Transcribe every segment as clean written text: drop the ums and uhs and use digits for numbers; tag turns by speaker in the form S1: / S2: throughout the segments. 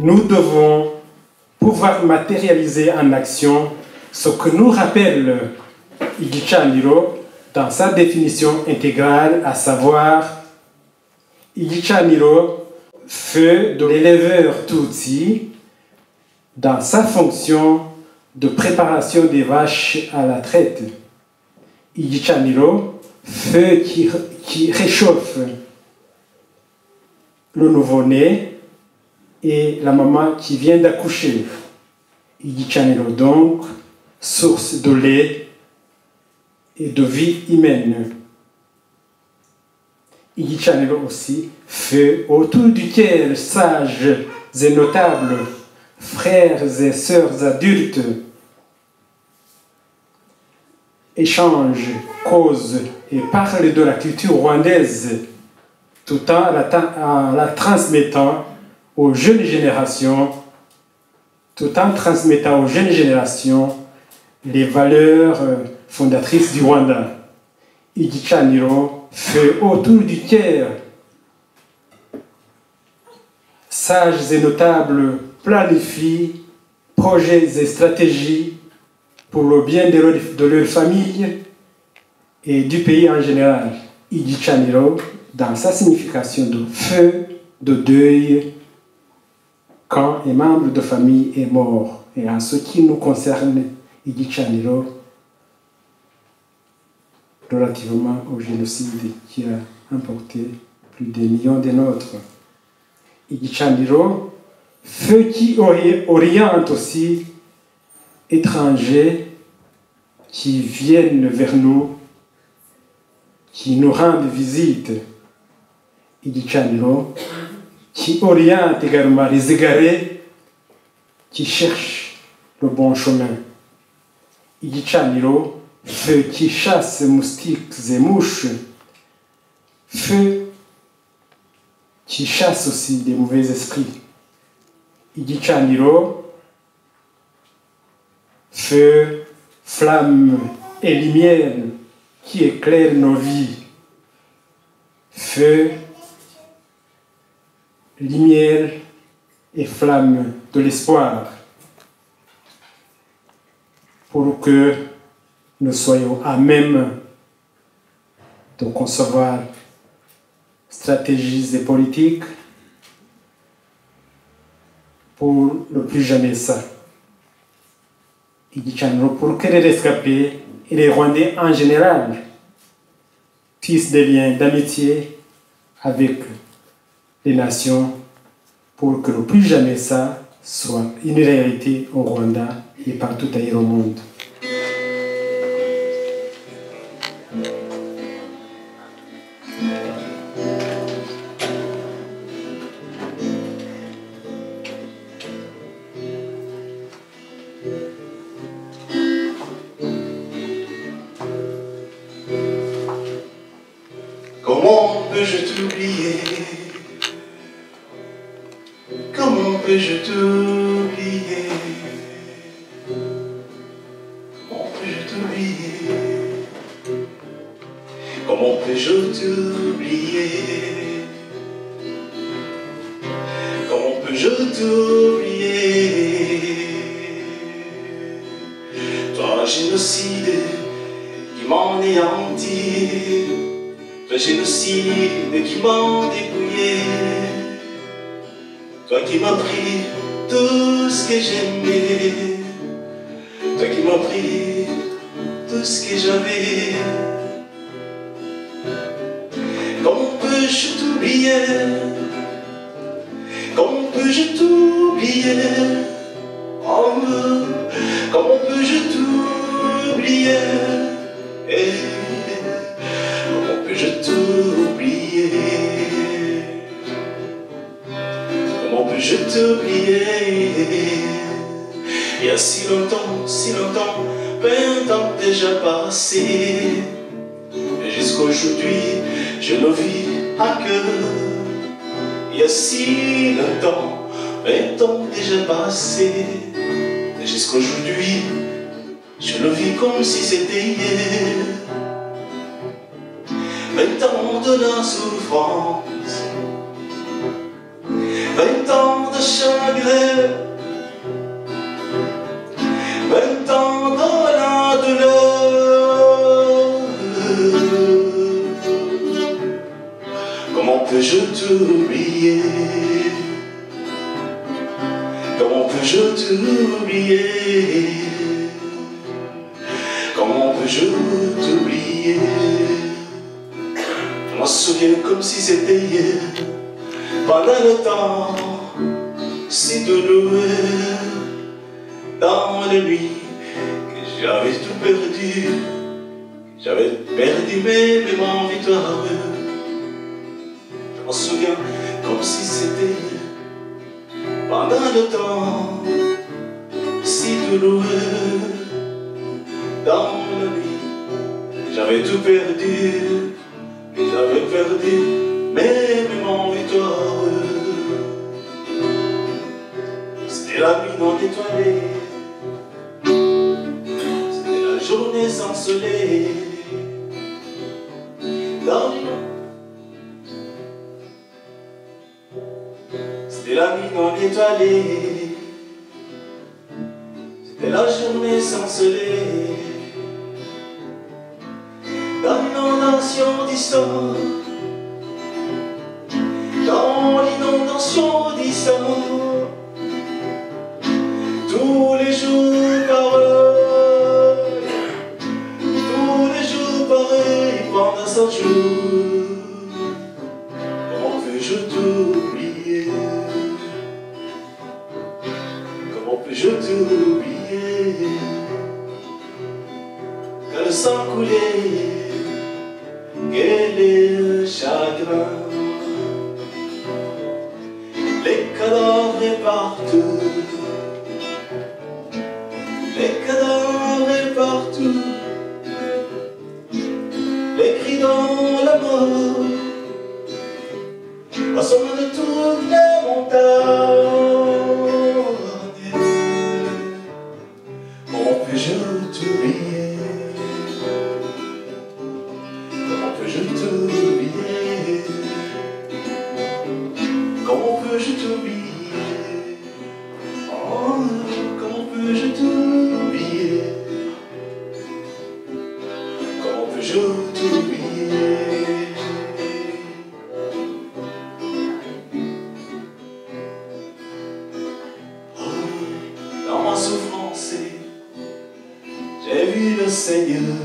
S1: nous devons pouvoir matérialiser en action ce que nous rappelle Igicaniro dans sa définition intégrale, à savoir Igicaniro fait de l'éleveur Tutsi dans sa fonction de préparation des vaches à la traite. Igicaniro, feu qui réchauffe le nouveau-né et la maman qui vient d'accoucher. Igicaniro donc, source de lait et de vie humaine. Igicaniro aussi, feu autour duquel sages et notables, frères et sœurs adultes, échangent, causent et parlent de la culture rwandaise, tout en la transmettant aux jeunes générations, les valeurs fondatrices du Rwanda. Igicaniro, feu autour duquel sages et notables planifient projets et stratégies pour le bien de leur famille et du pays en général. Igicaniro, dans sa signification de feu, de deuil, quand un membre de famille est mort. Et en ce qui nous concerne, Igicaniro, relativement au génocide qui a emporté plus de millions de nôtres. Igicaniro, feu qui oriente aussi étrangers qui viennent vers nous, qui nous rendent visite. Igicaniro, qui oriente également les égarés qui cherchent le bon chemin. Igicaniro, feu qui chasse moustiques et mouches, feu qui chasse aussi des mauvais esprits. Igicaniro, feu, flamme et lumière qui éclairent nos vies. Feu, lumière et flamme de l'espoir, pour que nous soyons à même de concevoir stratégies et politiques pour ne plus jamais ça. Igicaniro, pour que les rescapés et les Rwandais en général tissent des liens d'amitié avec les nations, pour que le plus jamais ça soit une réalité au Rwanda et partout ailleurs au monde.
S2: Comment peux-je t'oublier? Comment peux-je t'oublier? Comment peux-je t'oublier? Comment peux-je t'oublier? Comment peux-je t'oublier? Toi, génocide qui m'anéantit, toi, génocide qui m'a dépouillé, toi qui m'as pris tout ce que j'aimais, toi qui m'as pris tout ce que j'avais. Comment peux-je t'oublier? Comment peux-je t'oublier? Oh, comment peux-je t'oublier? Comment peux-je t'oublier? Comment peux-je t'oublier? Il y a si longtemps, 20 ans déjà passé, et jusqu'aujourd'hui, je ne vis à que. Il y a si longtemps, 20 ans déjà passé, et jusqu'aujourd'hui, je le vis comme si c'était hier. 20 ans de la souffrance, 20 ans de chagrin, 20 ans dans la douleur. Comment peux-je t'oublier? Comment peux-je t'oublier? Comment peux-je t'oublier? Je m'en souviens comme si c'était hier, pendant le temps si douloureux, dans la nuit que j'avais tout perdu, j'avais perdu mes moments victorieux. Je m'en souviens comme si c'était hier, pendant le temps si douloureux, dans la nuit j'avais tout perdu. J'avais perdu mes moments victorieux. C'était la nuit non étoilée, c'était la journée sans soleil. C'était la nuit non étoilée, c'était la journée sans soleil. Dans l'inondation distante, dans l'inondation distante, tous les jours pareils, tous les jours pareils pendant 100 jours. Comment peux-je t'oublier? Comment peux-je t'oublier? Quand le sang coulait, quel est le chagrin? Les cadavres partout, les cadavres partout, les cris dans la mort, au sommet de toutes les montagnes. Comment puis-je t'oublier? Comment peux-je t'oublier? Comment peux-je t'oublier? Oh, comment peux-je t'oublier? Comment peux-je t'oublier? Oh, dans ma souffrance, j'ai vu le Seigneur.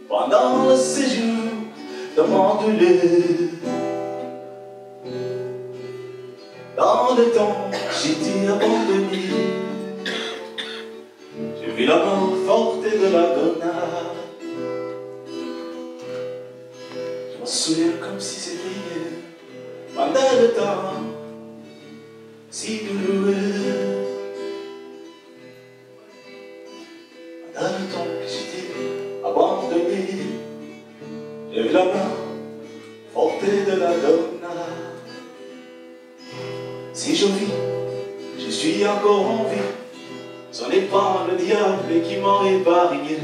S2: Pendant le séjour de mon douleur, dans le temps j'étais abandonné, j'ai vu la mort forte de la grenade. Je me souviens comme si c'était hier, pendant le temps si douloureux, pendant le temps que j'étais abandonné, j'ai vu la main forte de la donna. Si je vis, je suis encore en vie. Ce n'est pas le diable qui m'a épargné.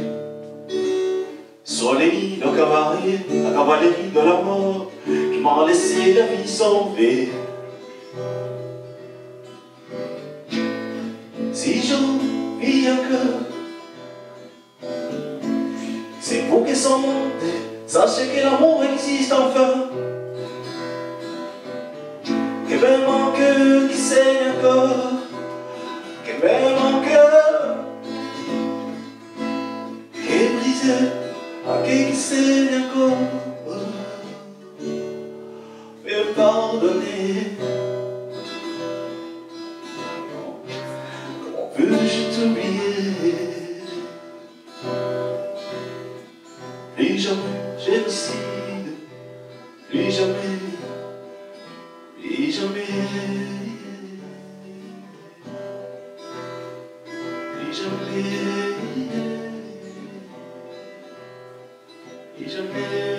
S2: Sur les lits de cavalier, la cavalerie de la mort qui m'a laissé la vie sauvée. Si je vis encore, c'est vous qui sont montés, sachez que l'amour existe enfin. Que même mon cœur qui saigne encore, que même mon cœur qui est brisé, qui saigne encore, mais pardonner. Comment peux-je t'oublier? Plus jamais génocide, plus jamais, plus jamais, plus jamais, plus jamais.